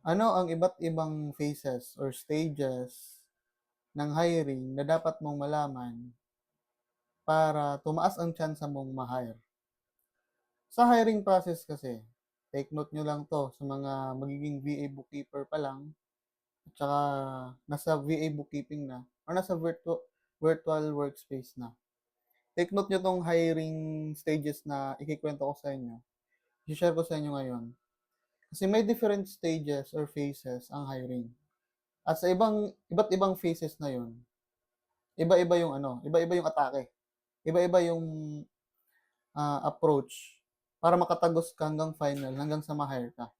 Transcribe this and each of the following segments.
Ano ang iba't ibang phases or stages ng hiring na dapat mong malaman para tumaas ang tyansa mong ma-hire? Sa hiring process kasi, take note nyo lang 'to sa mga magiging VA bookkeeper pa lang at saka nasa VA bookkeeping na or nasa virtual workspace na. Take note nyo 'tong hiring stages na ikukuwento ko sa inyo, i-she-share ko sa inyo ngayon. Kasi may different stages or phases ang hiring. At sa iba't ibang phases na 'yun, iba-iba yung ano, iba-iba yung atake, iba-iba yung, approach para makatagos ka hanggang final, hanggang sa ma-hire ka.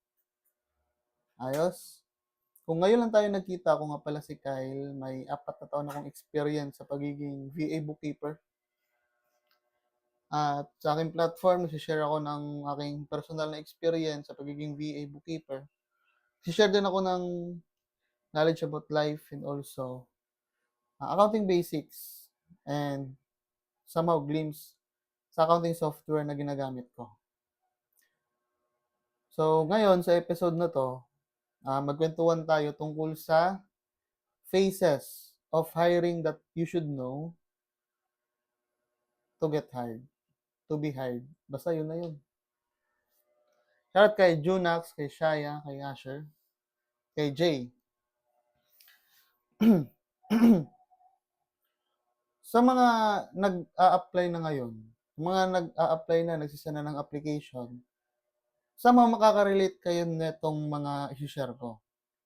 Ayos? Kung ngayon lang tayo nagkita, ako nga pala si Kyle, may 4 na taon akong experience sa pagiging VA bookkeeper. At sa aking platform, nagse-share ako ng aking personal na experience sa pagiging VA bookkeeper. Nagse-share din ako ng knowledge about life and also, accounting basics and somehow glimpse sa accounting software na ginagamit ko. So, ngayon sa episode na 'to, magkuwentuhan tayo tungkol sa phases of hiring that you should know to get hired, to be hired. Basta yun na yun. Shoutout kay Junax, kay Shaya, kay Asher, kay Jay. Sa mga nag-a-apply na ngayon, mga nag-a-apply na, nagsisend na ng application, somehow makaka-relate kayo netong mga i-she-share ko.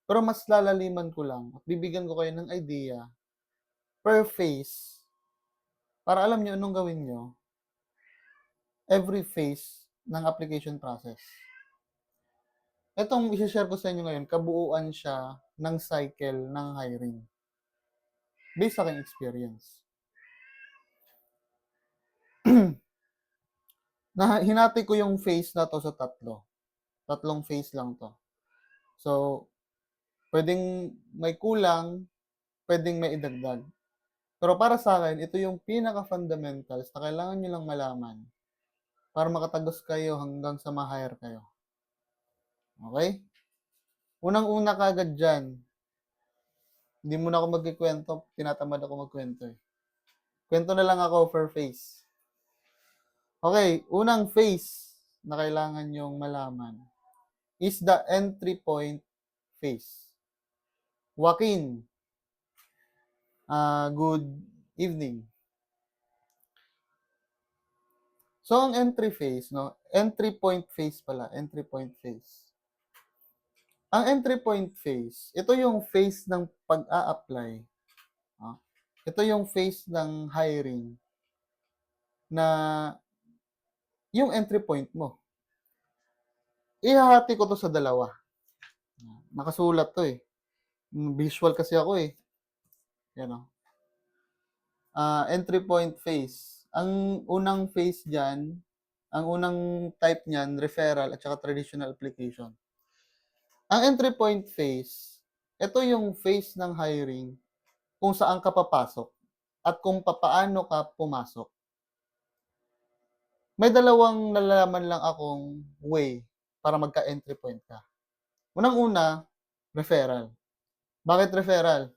Pero mas lalaliman ko lang at bibigyan ko kayo ng idea per phase para alam nyo anong gawin nyo every phase ng application process. Itong i-share ko sa inyo ngayon, kabuuan siya ng cycle ng hiring based sa aking experience. Hinati ko yung phase na to sa tatlo. Tatlong phase lang to. So, pwedeng may kulang, pwedeng may idagdag. Pero para sa akin, ito yung pinaka-fundamentals na kailangan nyo lang malaman para makatagos kayo hanggang sa ma-hire kayo. Okay? Unang-una kagad dyan, hindi muna ako magkikwento, tinatamad ako magkwento eh. Kwento na lang ako per phase. Okay, unang phase na kailangan nyong malaman is the entry point phase. Joaquin, good evening. So, ang entry phase, no? Entry point phase pala, entry point phase. Ang entry point phase, ito yung phase ng pag-a-apply. Ito yung phase ng hiring na yung entry point mo. Ihahati ko to sa dalawa. Nakasulat to eh. Visual kasi ako eh. Yan o. Entry point phase. Ang unang phase dyan, ang unang type niyan, referral at saka traditional application. Ang entry point phase, ito yung phase ng hiring kung saan ka papasok at kung papaano ka pumasok. May dalawang nalalaman lang akong way para magka-entry point ka. Unang-una, referral. Bakit referral?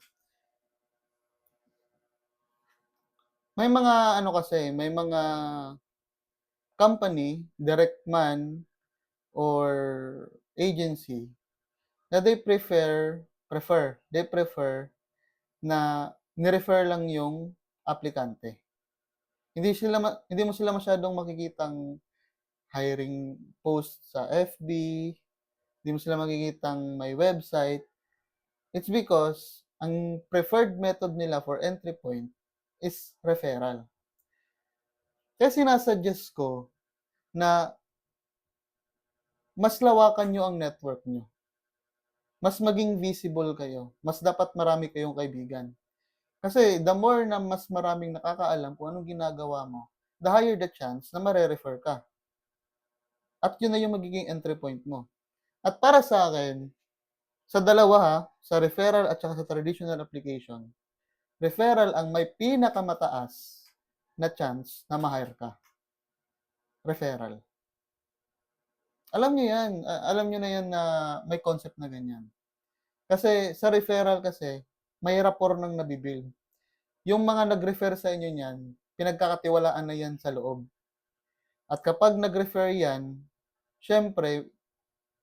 May mga ano kasi, may mga company, direct man, or agency na they prefer na ni-refer lang yung aplikante. Hindi mo sila masyadong makikitang hiring post sa FB, hindi mo sila makikitang may website. It's because ang preferred method nila for entry point is referral. Kaya sinasuggest ko na mas lawakan nyo ang network nyo. Mas maging visible kayo. Mas dapat marami kayong kaibigan. Kasi the more na mas maraming nakakaalam kung anong ginagawa mo, the higher the chance na mare-refer ka. At yun na yung magiging entry point mo. At para sa akin, sa dalawa ha, sa referral at saka sa traditional application, referral ang may pinakamataas na chance na ma-hire ka. Referral. Alam niyo 'yan, alam niyo na 'yan na may concept na ganyan. Kasi sa referral kasi, may rapport ng nabi-build. Yung mga nag-refer sa inyo niyan, pinagkakatiwalaan na 'yan sa loob. At kapag nag-refer 'yan, siyempre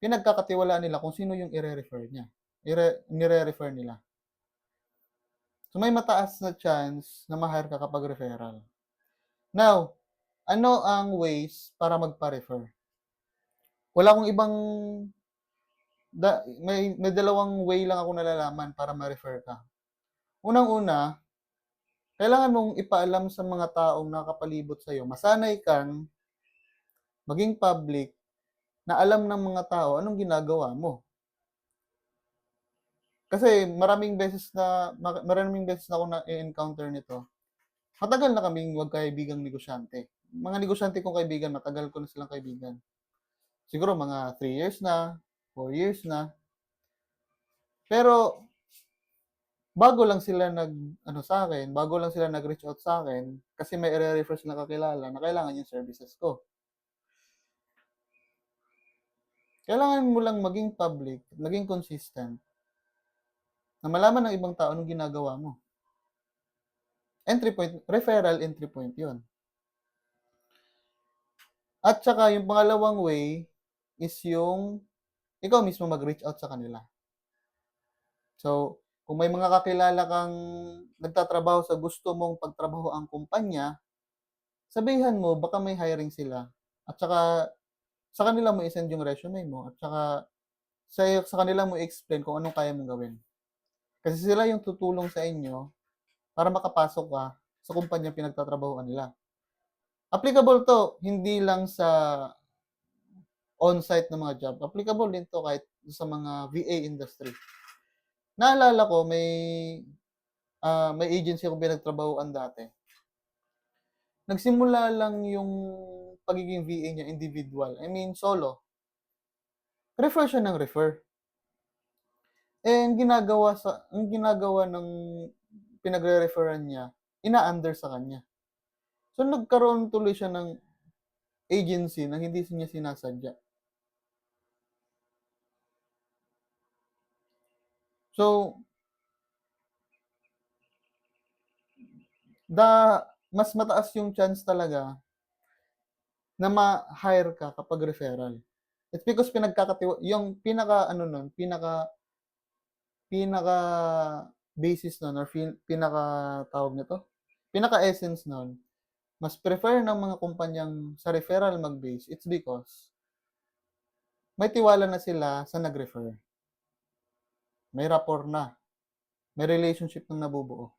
pinagkakatiwalaan nila kung sino yung ire-refer niya, nire-refer nila. So, may mataas na chance na ma-hire ka kapag referral. Now, ano ang ways para magpa-refer? Wala akong ibang may dalawang way lang ako nalalaman para ma-refer ka. Unang-una, kailangan mong ipaalam sa mga taong nakakapalibot sa'yo, masanay kang maging public na alam ng mga tao anong ginagawa mo. Kasi maraming beses na akong na-e-encounter nito. Matagal na kaming magkaibigang negosyante. Mga negosyante kong kaibigan, matagal ko na silang kaibigan. Siguro mga 3 years na, 4 years na. Pero bago lang sila bago lang sila nag-reach out sa'kin kasi may ire-refer silang kakilala na kailangan yung services ko. Kailangan mo lang maging public, maging consistent, na malaman ng ibang tao anong ginagawa mo. Entry point, referral entry point 'yun. At saka yung pangalawang way is yung ikaw mismo mag-reach out sa kanila. So, kung may mga kakilala kang nagtatrabaho sa gusto mong pagtrabahoang kumpanya, sabihan mo baka may hiring sila. At saka sa kanila mo i-send yung resume mo at saka sa kanila mo i-explain kung anong kaya mong gawin. Kasi sila yung tutulong sa inyo para makapasok ka sa kumpanyang pinagtatrabahuan nila. Applicable 'to hindi lang sa on-site na mga job, applicable din 'to kahit sa mga VA industry. Naalala ko may agency akong pinagtrabahuan dati. Nagsimula lang yung pagiging VA niya individual, I mean solo. Refer siya ng refer. Eh, ang ginagawa ng pinagre-referan niya, ina-under sa kanya. So, nagkaroon tuloy siya ng agency na hindi niya sinasadya. So, mas mataas yung chance talaga na ma-hire ka kapag referral. It's because yung pinaka-ano nun, pinaka-basis nun or pinaka-tawag nito, pinaka-essence nun, mas prefer ng mga kumpanyang sa referral mag-base, it's because may tiwala na sila sa nag-refer. May rapport na, may relationship na nabubuo.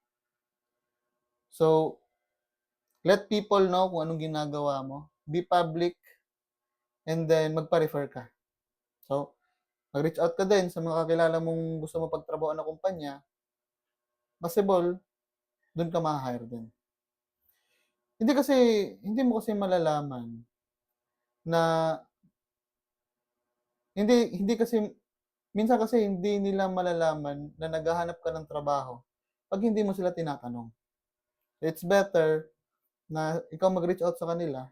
So, let people know kung anong ginagawa mo, be public, and then magpa-refer ka. So, mag-reach out ka din sa mga kakilala mong gusto mo pagtrabahoan na kumpanya, possible, dun ka ma-hire din. Hindi mo kasi malalaman na hindi kasi minsan kasi hindi nila malalaman na naghahanap ka ng trabaho 'pag hindi mo sila tinatanong. It's better na ikaw mag-reach out sa kanila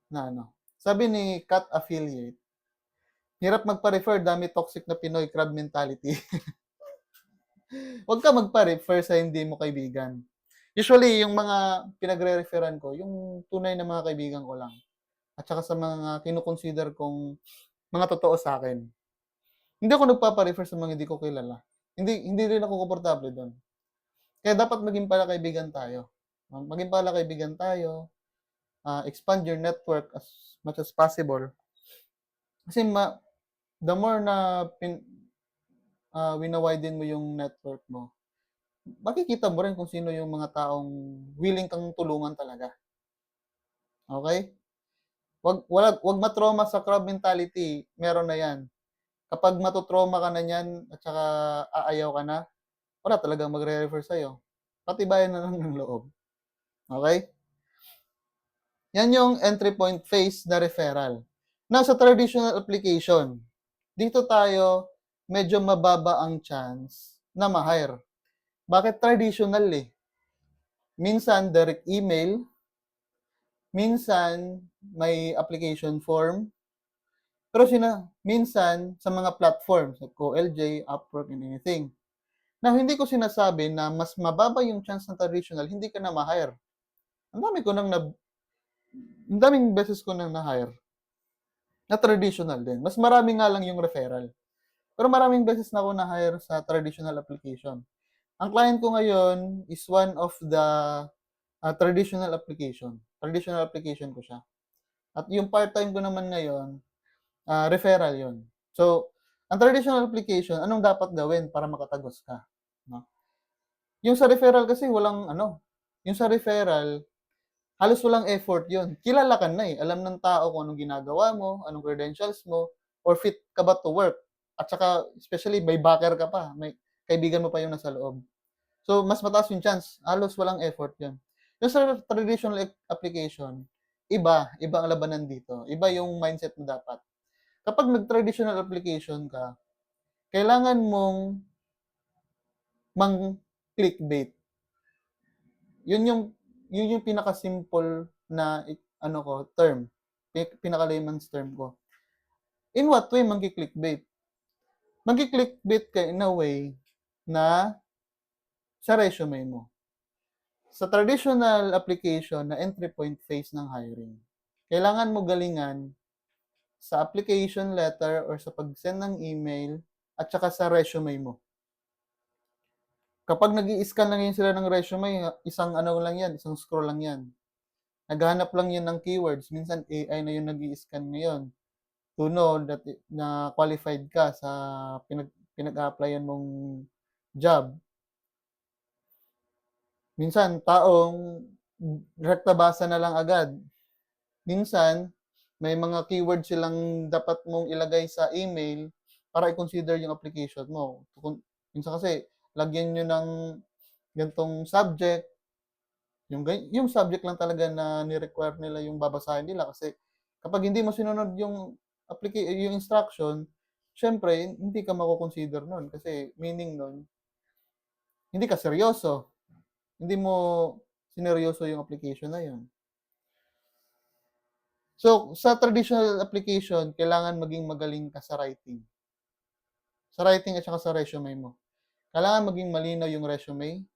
na sabi ni Cat Affiliate, "Hirap magpa-refer, dami toxic na Pinoy, crab mentality." Huwag ka magpa-refer sa hindi mo kaibigan. Usually, yung mga pinagre-referan ko, yung tunay na mga kaibigan ko lang. At saka sa mga kino-consider kong mga totoo sa akin. Hindi ako nagpapa-refer sa mga hindi ko kilala. Hindi rin ako komportable do'n. Kaya dapat maging palakaibigan tayo. Maging palakaibigan tayo, expand your network as much as possible. Kasi the more na wina-widen mo yung network mo, makikita mo rin kung sino yung mga taong willing kang tulungan talaga. Okay? Wag ma-trauma sa crab mentality, meron na 'yan. Kapag matu-trauma ka na niyan at saka aayaw ka na, wala talagang magre-refer sa'yo. Patibayan na lang ng loob. Okay? Yan yung entry point phase na referral. Now, sa traditional application, dito tayo medyo mababa ang chance na ma-hire. Bakit traditional eh? Minsan direct email, minsan may application form, pero minsan sa mga platforms like OLJ, Upwork, and anything. Now, hindi ko sinasabi na mas mababa yung chance ng traditional, hindi ka na ma-hire. Ang dami ko nang ang daming beses ko nang na-hire na traditional din. Mas marami nga lang yung referral. Pero maraming beses na ako na-hire sa traditional application. Ang client ko ngayon is one of the traditional application. Traditional application ko siya. At yung part-time ko naman ngayon, referral yon. So, ang traditional application, anong dapat gawin para makatagos ka? No? Yung sa referral kasi yung sa referral, halos walang effort yun. Kilala ka na eh. Alam ng tao kung anong ginagawa mo, anong credentials mo, or fit ka ba to work. At saka, especially, may backer ka pa. May kaibigan mo pa yung nasa loob. So, mas mataas yung chance. Halos walang effort yun. Yung sa traditional application, iba ang labanan dito. Iba yung mindset mo dapat. Kapag nag-traditional application ka, kailangan mong mang-clickbait. Yun yung pinaka-simple na term. Pinaka-layman's term ko. In what way mangki-clickbait? Mangki-clickbait ka in a way na sa resume mo. Sa traditional application na entry point phase ng hiring, kailangan mo galingan sa application letter or sa pag-send ng email at saka sa resume mo. Kapag nag-i-scan lang sila ng resume, isang isang scroll lang yan. Naghahanap lang yan ng keywords. Minsan AI na yung nag-i-scan ngayon to know that na qualified ka sa pinag-a-applyan mong job. Minsan, taong rekta basa na lang agad. Minsan, may mga keywords silang dapat mong ilagay sa email para i-consider yung application mo. Minsan kasi, lagyan nyo ng gantong subject, yung subject lang talaga na ni-require nila yung babasahin nila kasi kapag hindi mo sinunod yung instruction, syempre, hindi ka mako-consider nun kasi meaning nun, hindi ka seryoso. Hindi mo sineryoso yung application na yun. So, sa traditional application, kailangan maging magaling ka sa writing. Sa writing at saka sa resume mo. Kailangan maging malinaw yung resume.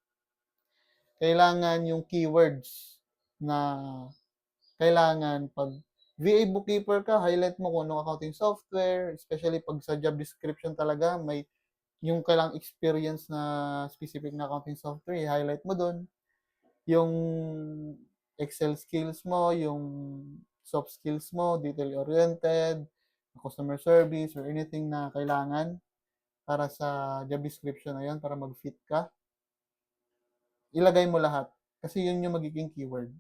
Kailangan yung keywords na kailangan pag VA bookkeeper ka, highlight mo kung anong accounting software, especially pag sa job description talaga, may yung kailangang experience na specific na accounting software, i-highlight mo doon. Yung Excel skills mo, yung soft skills mo, detail-oriented, customer service, or anything na kailangan para sa job description na yun, para mag-fit ka, ilagay mo lahat. Kasi yun yung magiging keyword.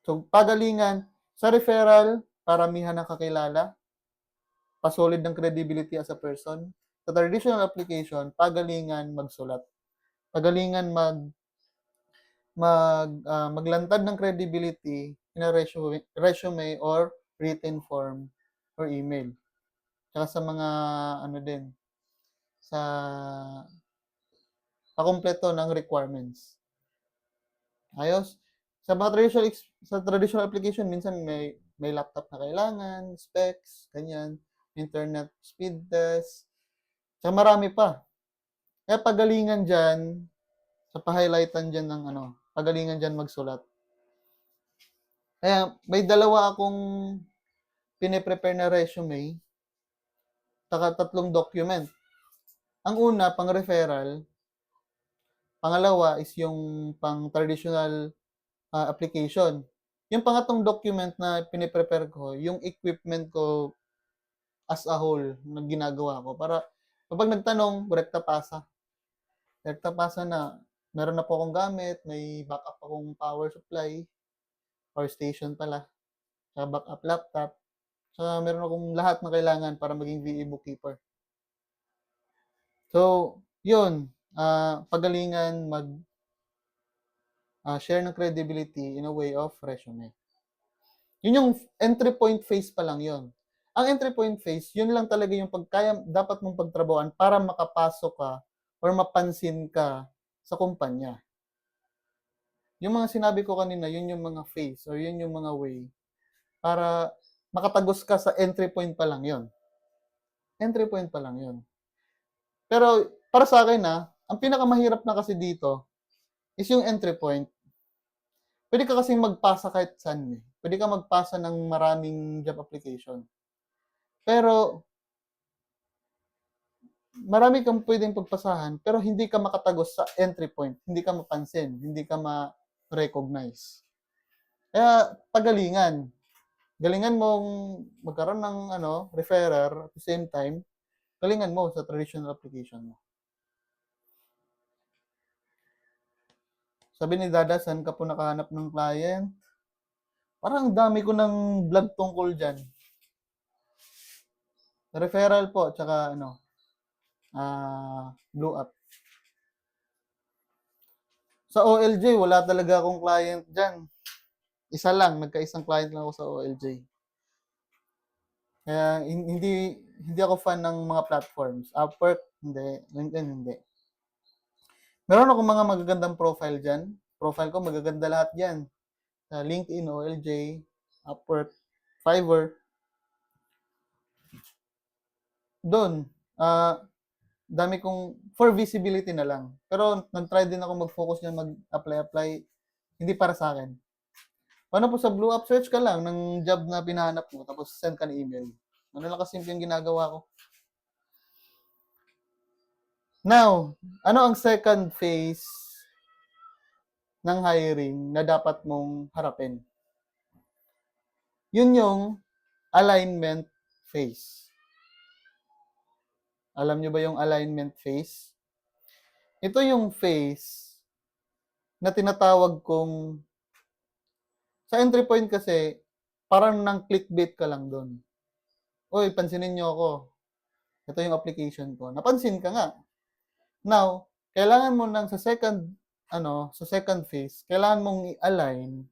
So, pagalingan, sa referral, paramihan ng kakilala, pasolid ng credibility as a person. Sa traditional application, pagalingan magsulat. Pagalingan maglantad ng credibility in a resume or written form or email. Tsaka sa mga sa pakumpleto ng requirements. Ayos? Sa traditional application, minsan may laptop na kailangan, specs, ganyan, internet speed test, tsaka marami pa. Kaya pagalingan dyan, sa pa-highlightan dyan ng pagalingan dyan magsulat. Kaya may dalawa akong pine-prepare na resume, saka 3 document. Ang una, pang referral. Pangalawa is yung pang traditional application. Yung pangatong document na pine-prepare ko, yung equipment ko as a whole na ginagawa ko para kapag nagtanong, rekta pasa. Rekta pasa na. Meron na po akong gamit, may backup akong power supply, power station pala, saka backup laptop. Saka meron akong lahat na kailangan para maging VA bookkeeper. So, yun, pagalingan share ng credibility in a way of resume. Yun yung entry point phase pa lang yun. Ang entry point phase, yun lang talaga yung dapat mong pagtrabahoan para makapasok ka or mapansin ka sa kumpanya. Yung mga sinabi ko kanina, yun yung mga phase or yun yung mga way para makatagos ka sa entry point pa lang yun. Entry point pa lang yun. Pero para sa akin ang pinakamahirap na kasi dito is yung entry point. Pwede ka kasing magpasa kahit saan eh. Pwede ka magpasa ng maraming job application. Pero marami kang pwedeng pagpasahan pero hindi ka makatagos sa entry point. Hindi ka mapansin, hindi ka ma-recognize. Kaya pagalingan. Galingan mong magkaroon ng referrer at the same time, galingan mo sa traditional application mo. Sabi ni Dada, saan ka po nakahanap ng client? Parang dami ko ng vlog tungkol dyan. Referral po, tsaka Blue Up. Sa OLJ, wala talaga akong client dyan. Isa lang, nagkaisang client lang ako sa OLJ. Kaya hindi ako fan ng mga platforms. Upwork, hindi. LinkedIn, hindi. Meron akong mga magagandang profile dyan. Profile ko, magaganda lahat dyan. Sa LinkedIn, OLJ, Upwork, Fiverr. Doon, dami kong, for visibility na lang. Pero nag-try din ako mag-focus dyan, mag-apply. Hindi para sa akin. Paano po sa Blue Up, search ka lang ng job na pinahanap mo, tapos send ka ng email. Ano lang kasimple yung ginagawa ko. Now, ano ang second phase ng hiring na dapat mong harapin? Yun yung alignment phase. Alam nyo ba yung alignment phase? Ito yung phase na tinatawag kong, sa entry point kasi, parang nang clickbait ka lang doon. Uy, pansinin nyo ako. Ito yung application ko. Napansin ka nga. Now, kailangan mo nang sa second phase, kailangan mong i-align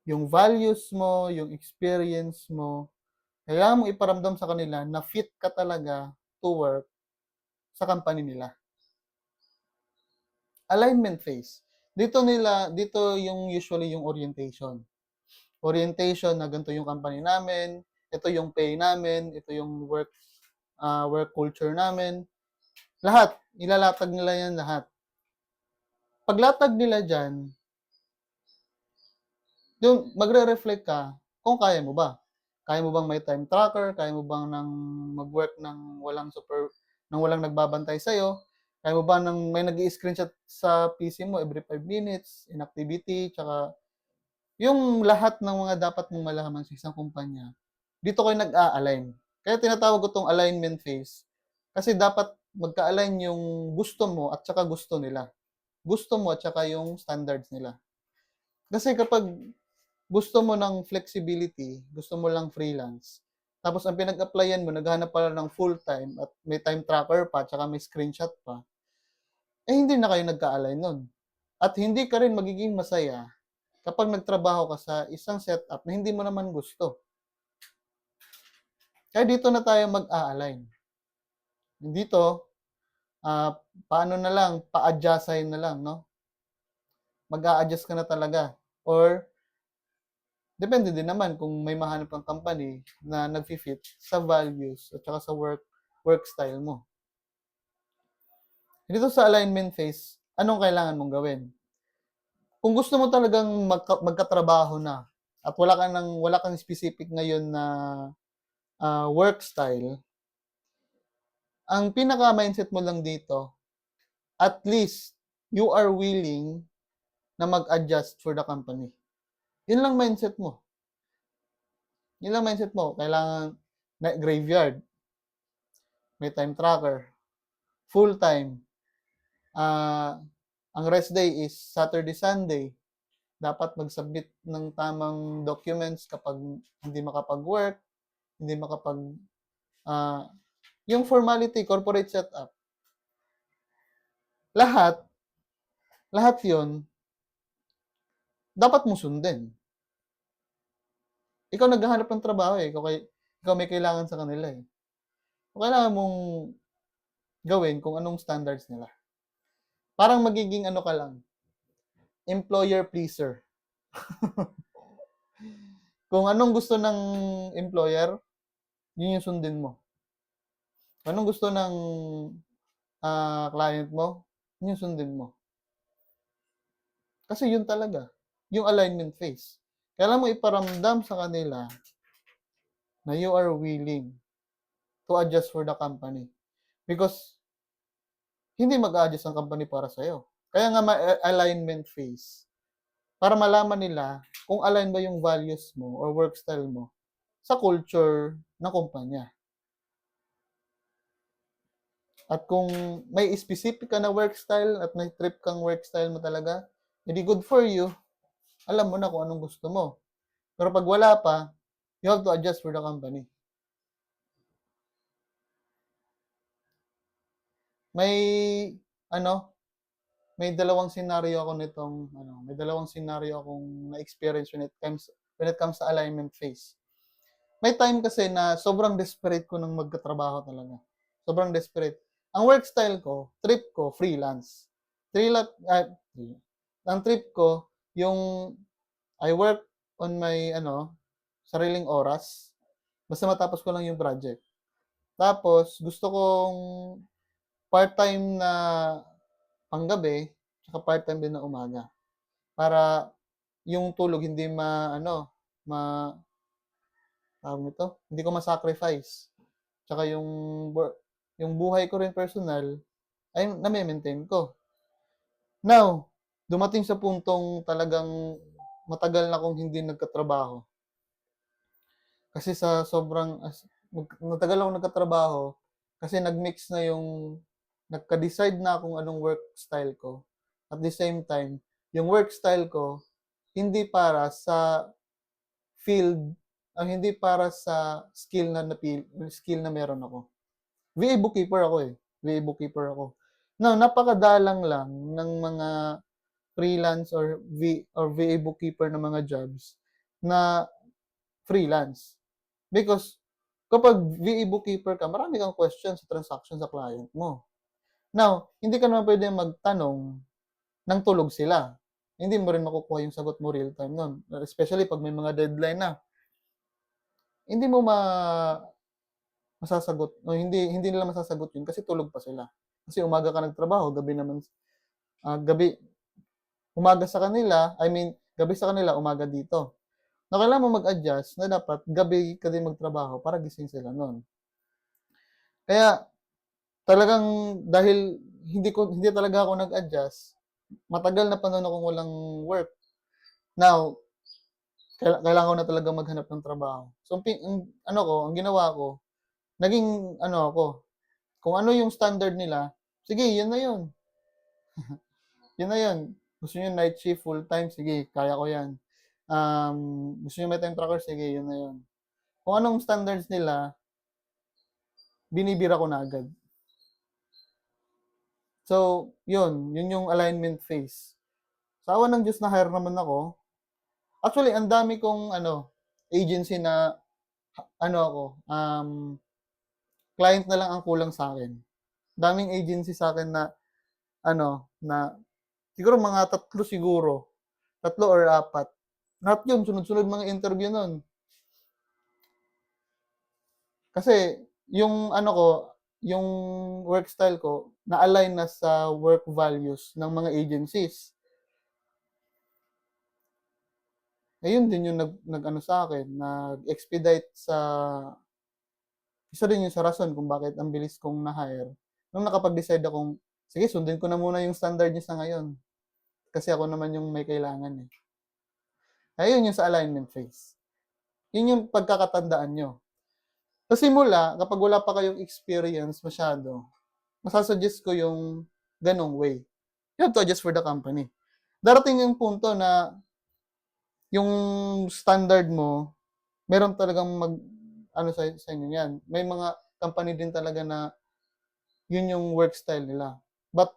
yung values mo, yung experience mo. Kailangan mong iparamdam sa kanila na fit ka talaga to work sa company nila. Alignment phase. Dito yung usually yung orientation. Orientation na ganito yung company namin, ito yung pay namin, ito yung work culture namin. Lahat, ilalatag nila yan lahat. Paglatag nila dyan, yung magre-reflect ka kung kaya mo ba. Kaya mo bang may time tracker? Kaya mo bang mag-work ng walang nagbabantay sa'yo? Kaya mo ba may nag-i-screenshot sa PC mo every 5 minutes, inactivity, tsaka yung lahat ng mga dapat mong malaman sa isang kumpanya, dito kayo nag-a-align. Kaya tinatawag ko itong alignment phase. Kasi dapat magka-align yung gusto mo at saka gusto nila. Gusto mo at saka yung standards nila. Kasi kapag gusto mo ng flexibility, gusto mo lang freelance, tapos ang pinag-applyan mo, naghahanap pala ng full-time at may time tracker pa, tsaka may screenshot pa, hindi na kayo nagka-align nun. At hindi ka rin magiging masaya kapag nagtrabaho ka sa isang setup na hindi mo naman gusto. Kaya dito na tayo mag-a-align. Dito, paano na lang, pa-adjustin na lang, no? Mag-a-adjust ka na talaga. Or, depende din naman kung may mahanap kang company na nag-fit sa values at saka sa work style mo. Dito sa alignment phase, anong kailangan mong gawin? Kung gusto mo talagang magkatrabaho na at wala kang specific ngayon na work style, ang pinaka-mindset mo lang dito, at least you are willing na mag-adjust for the company. Yun lang mindset mo. Yun lang mindset mo. Kailangan graveyard, may time tracker, full-time. Ang rest day is Saturday, Sunday. Dapat mag-submit ng tamang documents kapag hindi makapag-work, hindi yung formality, corporate setup. Lahat yon dapat mo sundin. Ikaw naghahanap ng trabaho eh. Ikaw may kailangan sa kanila eh. Kailangan mong gawin kung anong standards nila. Parang magiging ka lang, employer pleaser. Kung anong gusto ng employer, yun yung sundin mo. Anong gusto ng client mo, yun yung sundin mo. Kasi yun talaga, yung alignment phase. Kailangan mo iparamdam sa kanila na you are willing to adjust for the company. Because hindi mag-a-adjust ang company para sa'yo. Kaya nga may alignment phase. Para malaman nila kung align ba yung values mo or work style mo sa culture ng kumpanya. At kung may specific ka na work style at may trip kang work style mo talaga, hindi good for you, alam mo na kung anong gusto mo. Pero pag wala pa, you have to adjust for the company. May ano, may dalawang scenario ako nitong may dalawang scenario akong na-experience when it comes sa alignment phase. May time kasi na sobrang desperate ko ng magkatrabaho talaga. Sobrang desperate. Ang work style ko, trip ko, freelance. Ang trip ko, yung I work on my sariling oras. Basta matapos ko lang yung project. Tapos, gusto kong part-time na panggabi, tsaka part-time din na umaga. Para yung tulog hindi hindi ko ma-sacrifice. Tsaka yung buhay ko rin personal ay name-maintain ko. Now, dumating sa puntong talagang matagal na akong hindi nagkatrabaho. Kasi sa sobrang matagal akong nagkatrabaho kasi nag-mix na nagka-decide na kung anong work style ko. At the same time, yung work style ko hindi para sa field, hindi para sa skill na meron ako. VA bookkeeper ako eh. VA bookkeeper ako. Now, napakadalang lang ng mga freelance or VA bookkeeper na mga jobs na freelance. Because kapag VA bookkeeper ka, marami kang questions sa transaction sa client mo. Now, hindi ka naman pwede magtanong ng tulog sila. Hindi mo rin makukuha yung sagot mo real time nun. Especially pag may mga deadline na. Hindi mo masasagot o hindi nila masasagot yun kasi tulog pa sila. Kasi umaga ka nagtrabaho, gabi naman umaga sa kanila, gabi sa kanila, umaga dito. Na kailangan mo mag-adjust na dapat gabi ka din magtrabaho para gising sila noon. Kaya talagang dahil hindi talaga ako nag-adjust, matagal na panahon akong walang work. Now, kailangan ko na talaga maghanap ng trabaho. So, ang ginawa ko, naging ako, kung ano yung standard nila, sige, yun na yun. Yun na yun. Gusto nyo night shift, full time, sige, kaya ko yan. Gusto nyo may time tracker, sige, yun na yun. Kung anong standards nila, binibira ko na agad. So, yun yung alignment phase. Sa awa ng Diyos na hire naman ako. Actually, ang dami kong agency na client na lang ang kulang sa akin. Daming agency sa akin na na siguro mga tatlo or apat. Lahat yun, sunod-sunod mga interview nun. Kasi yung yung work style ko, na-align na sa work values ng mga agencies. Ayun din yung sa akin, nag-expedite isa din yung sa rason kung bakit ang bilis kong na-hire. Nung nakapag-decide akong, sige, sundin ko na muna yung standard niya sa ngayon. Kasi ako naman yung may kailangan eh. Ayun yung sa alignment phase. Yun yung pagkakatandaan nyo. Sa simula, kapag wala pa kayong experience masyado, masasuggest ko yung ganong way. You have to adjust for the company. Darating yung punto na yung standard mo, meron talagang sa inyo yan. May mga company din talaga na yun yung work style nila. But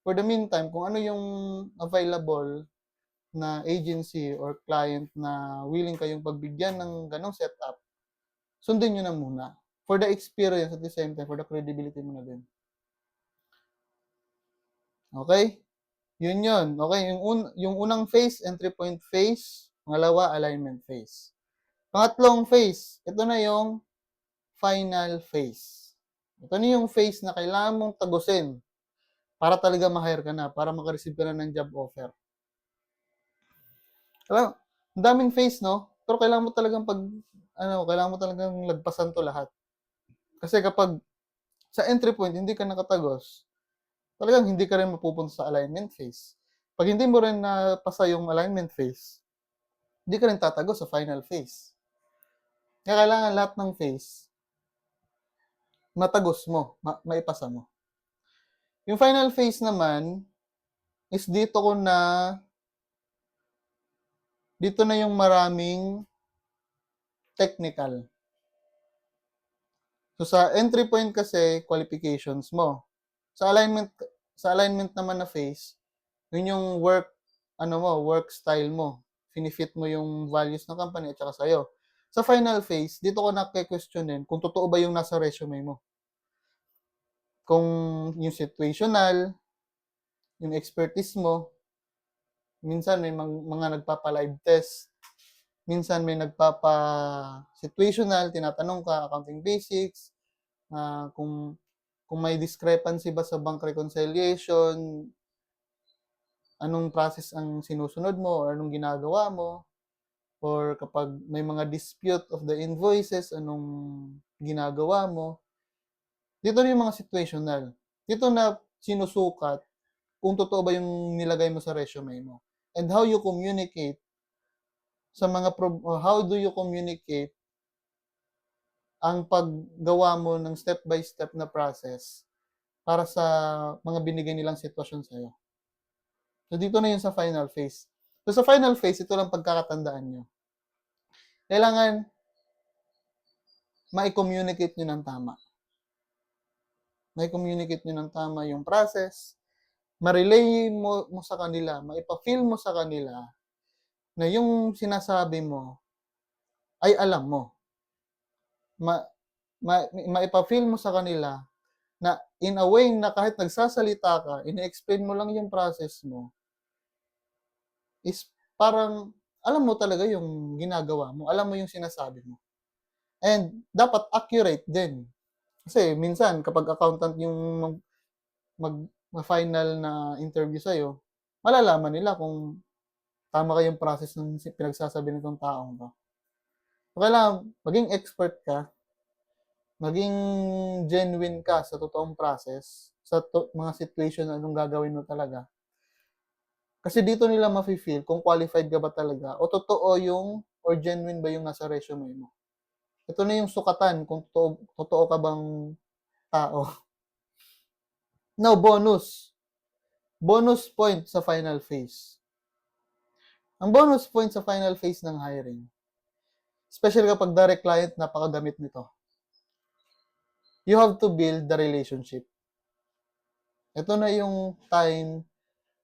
for the meantime, kung ano yung available na agency or client na willing kayong pagbigyan ng ganong setup, sundin nyo na muna. For the experience at the same time, for the credibility mo na din. Okay? Yun. Okay, yung unang phase, entry point phase. Pangalawa, alignment phase. Pangatlong phase, ito na yung final phase. Ito na yung phase na kailangan mong tagusin para talaga ma-hire ka na, para maka-receive ka na ng job offer. Ang daming phase, no? Pero kailangan mo talagang kailangan mo talagang lagpasan to lahat. Kasi kapag sa entry point hindi ka nakatagos, talagang hindi ka rin mapupunta sa alignment phase. Pag hindi mo rin napasa yung alignment phase, hindi ka rin tatagos sa final phase. Kaya kailangan lahat ng phase matagos mo, maipasa mo. Yung final phase naman is dito na yung maraming technical. So sa entry point kasi qualifications mo. Sa alignment naman na phase, yun yung work style mo. Finifit mo yung values ng company at saka sa'yo. Sa final phase, dito ko na-questionin kung totoo ba yung nasa resume mo. Kung yung situational, yung expertise mo, minsan may mga nagpapa-live test, minsan may nagpapa-situational, tinatanong ka, accounting basics, kung may discrepancy ba sa bank reconciliation, anong process ang sinusunod mo or anong ginagawa mo, or kapag may mga dispute of the invoices, anong ginagawa mo. Dito na yung mga situational. Dito na sinusukat kung totoo ba yung nilagay mo sa resume mo. And how you communicate how do you communicate ang paggawa mo ng step-by-step na process para sa mga binigay nilang sitwasyon sa'yo. So, dito na yun sa final phase. So, sa final phase, ito lang pagkakatandaan nyo. Kailangan ma-communicate nyo ng tama. Ma-communicate nyo ng tama yung process, ma-relay mo sa kanila, maipa-feel mo sa kanila na yung sinasabi mo ay alam mo. Maipa-feel mo sa kanila na in a way na kahit nagsasalita ka, ine-explain mo lang yung process mo, is parang alam mo talaga yung ginagawa mo, alam mo yung sinasabi mo. And dapat accurate din. Kasi minsan kapag accountant yung mag-final na interview sa'yo, malalaman nila kung tama kayong process ng pinagsasabi nitong taong to. So, kailangan maging expert ka, maging genuine ka sa totoong process, sa mga situation na anong gagawin mo talaga. Kasi dito nila mafe-feel kung qualified ka ba talaga o totoo or genuine ba yung nasa resume mo. Ito na yung sukatan kung totoo ka bang tao. Now, bonus. Bonus point sa final phase. Ang bonus point sa final phase ng hiring, especially kapag direct client, napakagamit nito. You have to build the relationship. Ito na yung time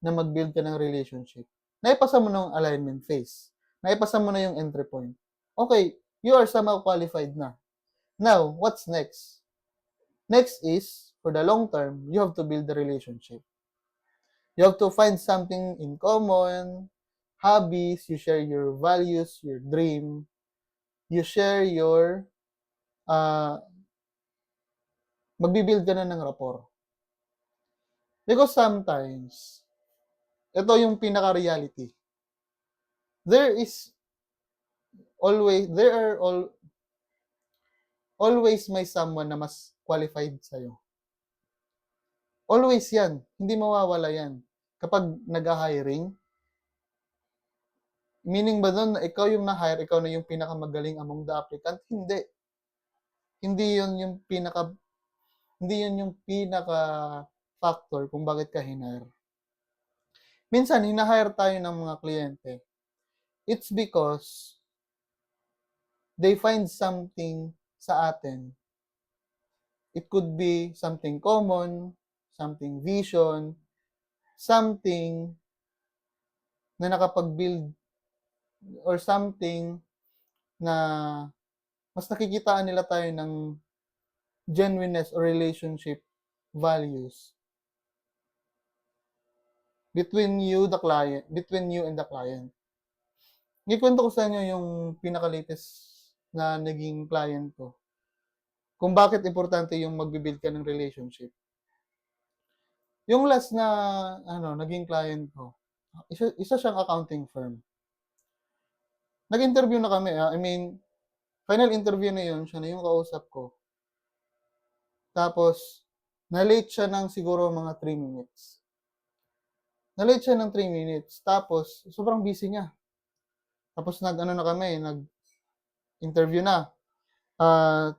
na mag-build ka ng relationship. Naipasa mo ng alignment phase. Naipasa mo na yung entry point. Okay, you are somehow qualified na. Now, what's next? Next is, for the long term, you have to build the relationship. You have to find something in common, hobbies, you share your values, your dream, you share magbibuild ka na ng rapport. Because sometimes, ito yung pinaka-reality. There are always may someone na mas qualified sa'yo. Always yan. Hindi mawawala yan. Kapag nag-hiring, meaning ba doon na ikaw yung na-hire, ikaw na yung pinakamagaling among the applicant? Hindi. Hindi yun yung pinaka factor kung bakit ka hinire. Minsan, hinahire tayo ng mga kliyente. It's because they find something sa atin. It could be something common, something vision, something na nakapag-build or something na mas nakikitaan nila tayo ng genuineness or relationship values between you and the client. Ikuwento ko sa inyo yung pinaka-latest na naging client ko, kung bakit importante yung magbi-build ka ng relationship. Yung last na naging client ko, isa siyang accounting firm. Nag-interview na kami, final interview na yun, siya na yung kausap ko. Tapos, na-late siya ng siguro mga 3 minutes. Na-late siya ng 3 minutes, tapos sobrang busy niya. Tapos nag-interview na.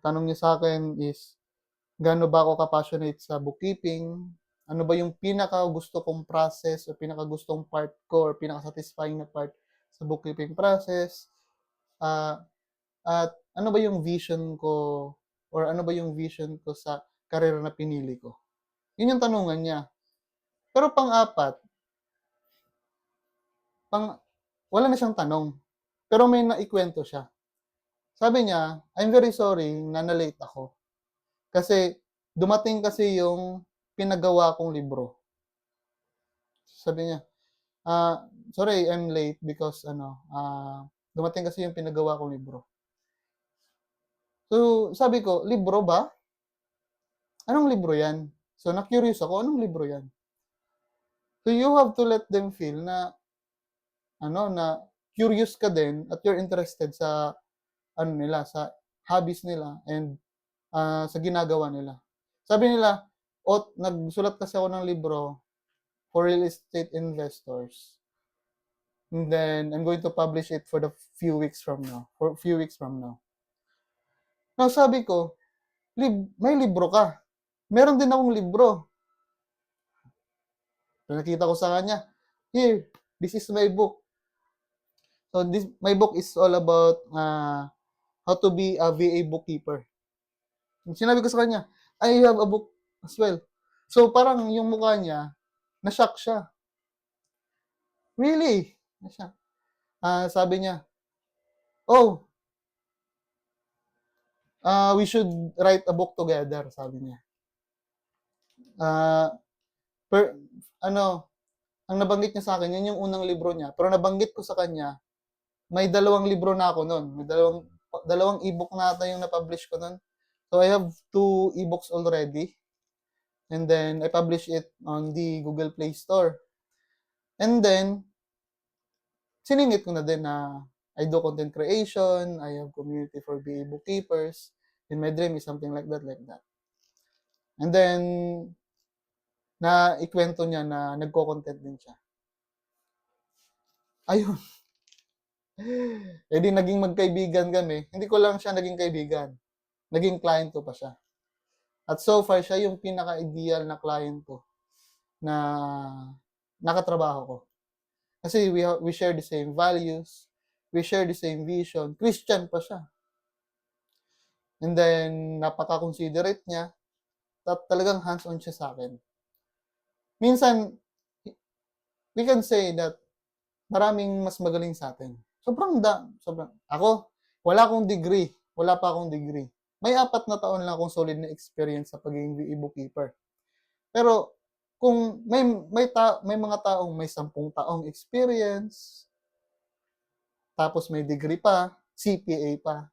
Tanong niya sa akin is, gaano ba ako ka-passionate sa bookkeeping? Ano ba yung pinaka-gusto kong process o pinaka-gustong part ko or pinaka-satisfying na part sa bookkeeping process? At ano ba yung vision ko or ano ba yung vision ko sa career na pinili ko? Yun yung tanungan niya. Pero wala na siyang tanong. Pero may naikwento siya. Sabi niya, I'm very sorry na na-late ako. Kasi dumating kasi yung pinagawa kong libro. Sabi niya, sorry, I'm late because dumating kasi yung pinagawa kong libro. So, sabi ko, libro ba? Anong libro yan? So, na-curious ako, anong libro yan? So, you have to let them feel na curious ka din at you're interested sa sa hobbies nila and sa ginagawa nila. Sabi nila, nagsulat kasi ako ng libro for real estate investors. And then I'm going to publish it for a few weeks from now. Now, sabi ko, may libro ka. Meron din akong libro. So, nakita ko sa kanya, here, this is my book. So, my book is all about how to be a VA bookkeeper. Sinabi ko sa kanya, I have a book as well. So, parang yung mukha niya, na-shock siya. Really? Na-shock. Sabi niya, oh, we should write a book together, sabi niya. Ang nabanggit niya sa akin, yun yung unang libro niya. Pero nabanggit ko sa kanya, may 2 libro na ako nun. May dalawang ebook na ata yung na-publish ko nun. So, I have 2 ebooks already. And then, I publish it on the Google Play Store. And then, siningit ko na din na I do content creation, I have community for BA bookkeepers, and my dream is something like that. And then, ikwento niya na nagko-content din siya. Ayun. Di naging magkaibigan kami. Hindi ko lang siya naging kaibigan. Naging client ko pa siya. At so far, siya yung pinaka-ideal na client ko na nakatrabaho ko. Kasi we share the same values, we share the same vision. Christian pa siya. And then, napaka-considerate niya. At talagang hands-on siya sa akin. Minsan, we can say that maraming mas magaling sa atin. Sobrang. Ako, wala pa akong degree. May 4 na taon lang akong solid na experience sa pagiging VA bookkeeper. Pero, kung may mga taong may 10 taong experience, tapos may degree pa, CPA pa.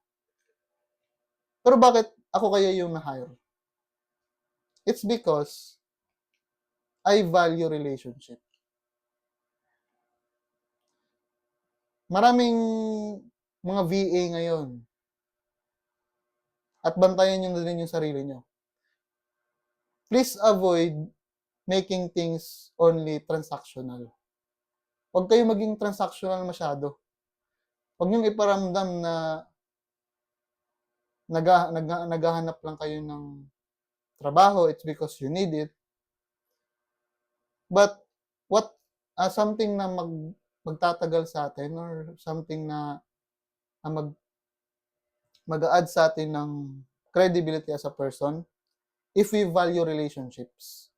Pero bakit ako kaya yung na-hire? It's because I value relationship. Maraming mga VA ngayon at bantayan nyo na din yung sarili nyo. Please avoid making things only transactional. Huwag kayo maging transactional masyado. Huwag nyo iparamdam na naghahanap lang kayo ng trabaho, it's because you need it. But something na magtatagal sa atin or something na mag-a-add sa atin ng credibility as a person if we value relationships.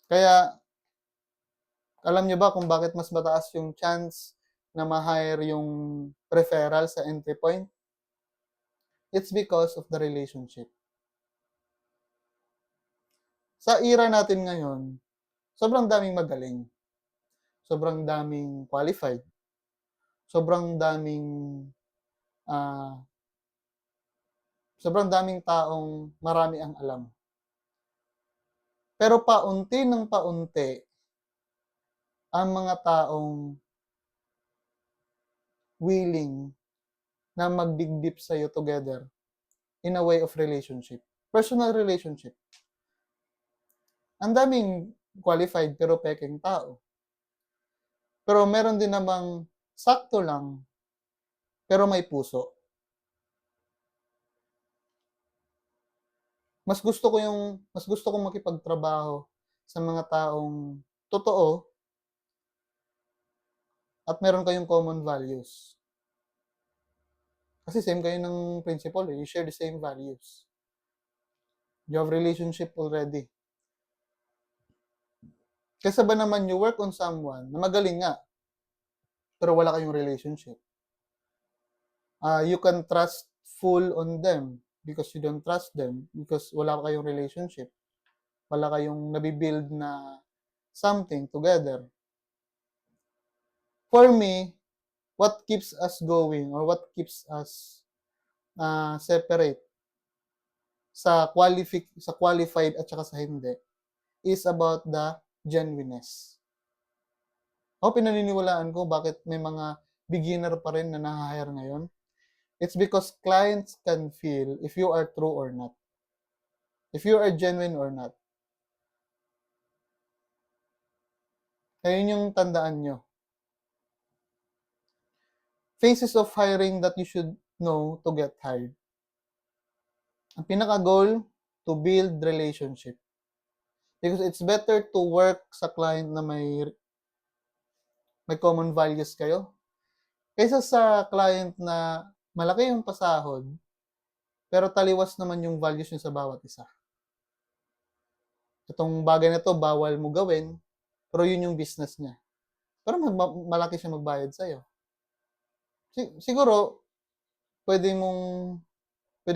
Kaya, alam nyo ba kung bakit mas mataas yung chance na ma-hire yung referral sa entry point? It's because of the relationship. Sa era natin ngayon, sobrang daming magaling, sobrang daming qualified, sobrang daming, ah, sobrang daming taong marami ang alam. Pero paunti ng paunti, ang mga taong willing na magdigdip sa'yo together in a way of relationship, personal relationship. Ang daming qualified pero pekeng tao. Pero meron din namang sakto lang, pero may puso. Mas gusto kong makipagtrabaho sa mga taong totoo at meron kayong common values. Kasi same kayo ng principle, you share the same values. You have relationship already. Kaysa ba naman you work on someone na magaling nga, pero wala kayong relationship. You can trust full on them because you don't trust them because wala kayong relationship. Wala kayong nabibuild na something together. For me, what keeps us going or what keeps us separate sa qualified at saka sa hindi is about the genuineness. Pinaniniwalaan ko bakit may mga beginner pa rin na naha-hire ngayon. It's because clients can feel if you are true or not. If you are genuine or not. Ayun yung tandaan nyo. Phases of hiring that you should know to get hired. Ang pinaka-goal, to build relationship. Because it's better to work sa client na may common values kayo kaysa sa client na malaki yung pasahod pero taliwas naman yung values niyo sa bawat isa. Itong bagay na to bawal mo gawin pero yun yung business niya. Pero malaki siya magbayad sa'yo. Siguro, pwede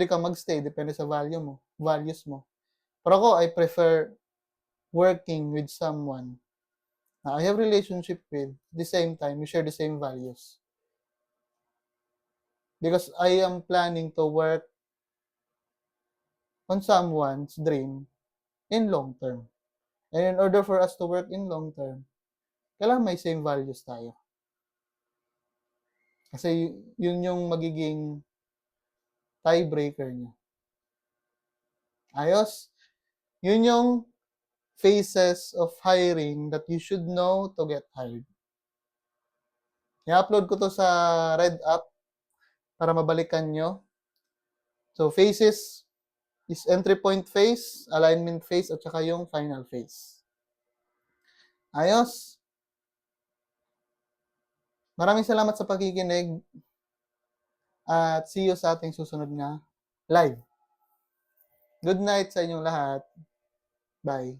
kang magstay depende sa values mo. Pero ako, I prefer working with someone na I have relationship with, at the same time, we share the same values. Because I am planning to work on someone's dream in long term. And in order for us to work in long term, kailangan may same values tayo. Kasi yun yung magiging tiebreaker niya. Ayos? Yun yung phases of hiring that you should know to get hired. I-upload ko to sa Red App para mabalikan nyo. So, phases is entry point phase, alignment phase, at saka yung final phase. Ayos? Maraming salamat sa pakikinig at see you sa ating susunod na live. Good night sa inyong lahat. Bye.